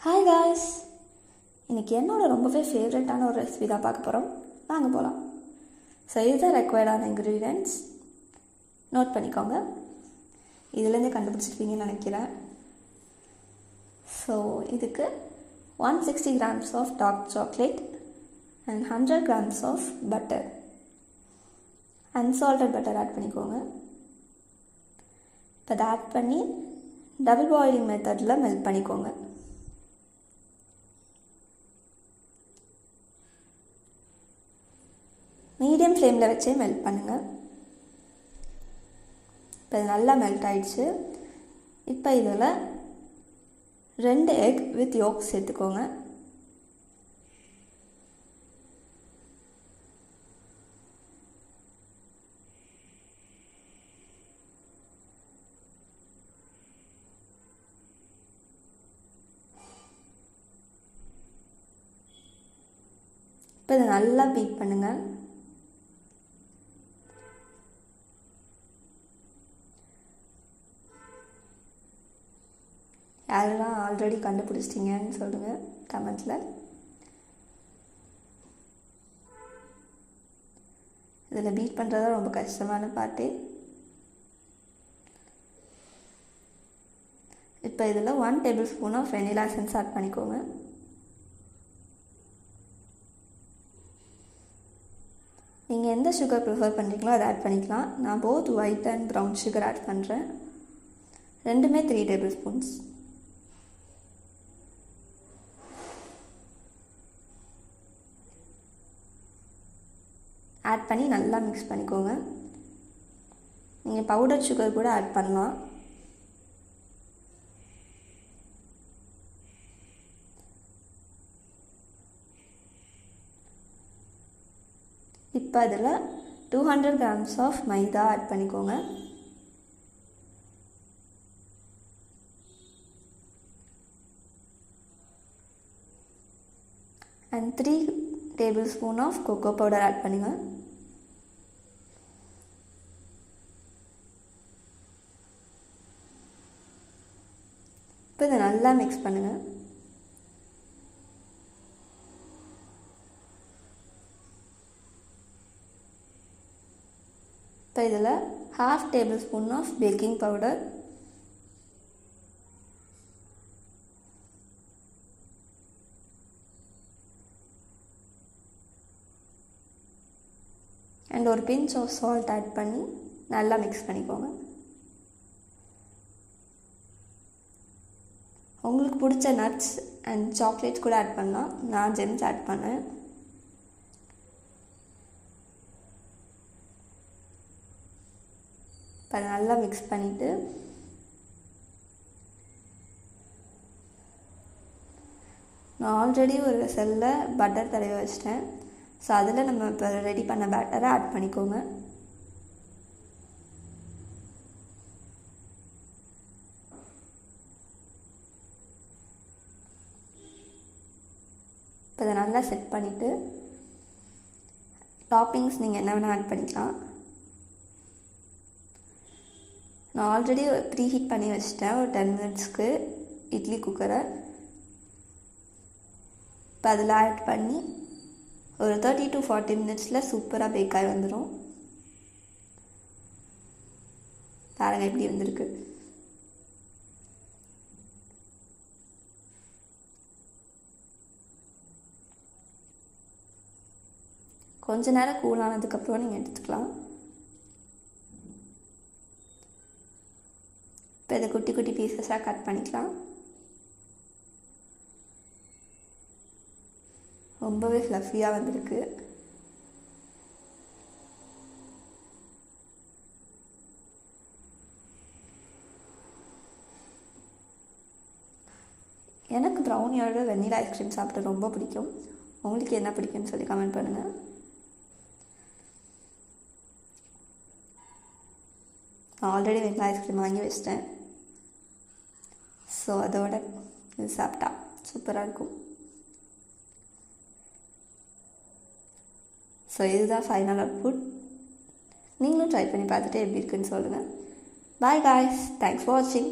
Hi guys, இன்றைக்கி என்னோட ரொம்பவே ஃபேவரட்டான ஒரு ரெசிபி தான் பார்க்க போகிறோம். வாங்க போகலாம். ஸோ இதுதான் ரெக்வயர்டான இன்க்ரீடியன்ட்ஸ். நோட் பண்ணிக்கோங்க. இதுலேருந்து கண்டுபிடிச்சிருப்பீங்கன்னு நினைக்கிறேன். ஸோ இதுக்கு 160 grams of dark chocolate and 100 grams of butter, unsalted butter add பண்ணிக்கோங்க. இப்போ அதை ஆட் பண்ணி டபுள் பாயிலிங் மெத்தடில் மெல்ட் பண்ணிக்கோங்க. மீடியம் ஃப்ளேமில் வச்சே மெல்ட் பண்ணுங்கள். இப்போ இது நல்லா மெல்ட் ஆகிடுச்சு. இப்போ இதில் 2 எக் வித் யோக் சேர்த்துக்கோங்க. இப்போ இதை நல்லா பீட் பண்ணுங்கள். யாரெல்லாம் ஆல்ரெடி கண்டுபிடிச்சிட்டிங்கன்னு சொல்லுங்கள் கமெண்ட்டில். இதில் பீட் பண்ணுறது தான் ரொம்ப கஷ்டமான பார்ட்டு. இப்போ இதில் 1 tablespoon of vanilla essence add பண்ணிக்கோங்க. நீங்கள் எந்த சுகர் ப்ரிஃபர் பண்ணுறீங்களோ அதை ஆட் பண்ணிக்கலாம். நான் both white and brown sugar add பண்ணுறேன். ரெண்டுமே 3 tablespoons. ஆட் பண்ணி நல்லா மிக்ஸ் பண்ணிக்கோங்க. நீங்கள் பவுடர் சுகர் கூட ஆட் பண்ணலாம். இப்போ அதில் 200 grams ஆஃப் மைதா ஆட் பண்ணிக்கோங்க. And 3 tablespoon of cocoa powder add பண்ணுங்கள். இப்போ இதை நல்லா மிக்ஸ் பண்ணுங்கள். இப்போ இதில் 1/2 tablespoon of baking powder, and ஒரு பிஞ்ச் ஆஃப் சால்ட் ஆட் பண்ணி நல்லா மிக்ஸ் பண்ணிக்கோங்க. உங்களுக்கு பிடிச்ச நட்ஸ் அண்ட் சாக்லேட்ஸ் கூட ஆட் பண்ணலாம். நான் ஜெம்ஸ் ஆட் பண்ணேன். இப்போ அதை நல்லா மிக்ஸ் பண்ணிவிட்டு நான் ஆல்ரெடி ஒரு செல்லில் பட்டர் தடவி வச்சிட்டேன். ஸோ அதில் நம்ம இப்போ ரெடி பண்ண பேட்டரை ஆட் பண்ணிக்கோங்க. இப்போ இதை நல்லா செட் பண்ணிவிட்டு டாப்பிங்ஸ் நீங்கள் என்ன வேணால் ஆட் பண்ணிக்கலாம். நான் ஆல்ரெடி ப்ரீ ஹீட் பண்ணி வச்சுட்டேன் ஒரு 10 minutesக்கு இட்லி குக்கரை. இப்போ அதில் ஆட் பண்ணி ஒரு 30 to 40 minutesல சூப்பராக பேக் ஆகி வந்துடும். பாருங்கள் எப்படி வந்திருக்கு. கொஞ்ச நேரம் கூல் ஆனதுக்கப்புறம் நீங்கள் எடுத்துக்கலாம். இப்போ இதை குட்டி குட்டி பீசஸாக கட் பண்ணிக்கலாம். ரொம்பவே ஃப்ளஃபியாக வந்திருக்கு. எனக்கு ப்ரௌனியோட வெண்ணிலா ஐஸ்கிரீம் சாப்பிட ரொம்ப பிடிக்கும். உங்களுக்கு என்ன பிடிக்கும்னு சொல்லி கமெண்ட் பண்ணுங்கள். நான் ஆல்ரெடி வெண்ணிலா ஐஸ்கிரீம் வாங்கி வச்சிட்டேன். ஸோ அதோட இது சாப்பிட்டா சூப்பராக இருக்கும். ஸோ இதுதான் ஃபைனல் அவுட்புட். நீங்களும் ட்ரை பண்ணி பார்த்துட்டு எப்படி இருக்குன்னு சொல்லுங்கள். பாய் காய்ஸ், தேங்க்ஸ் ஃபார் வாட்சிங்.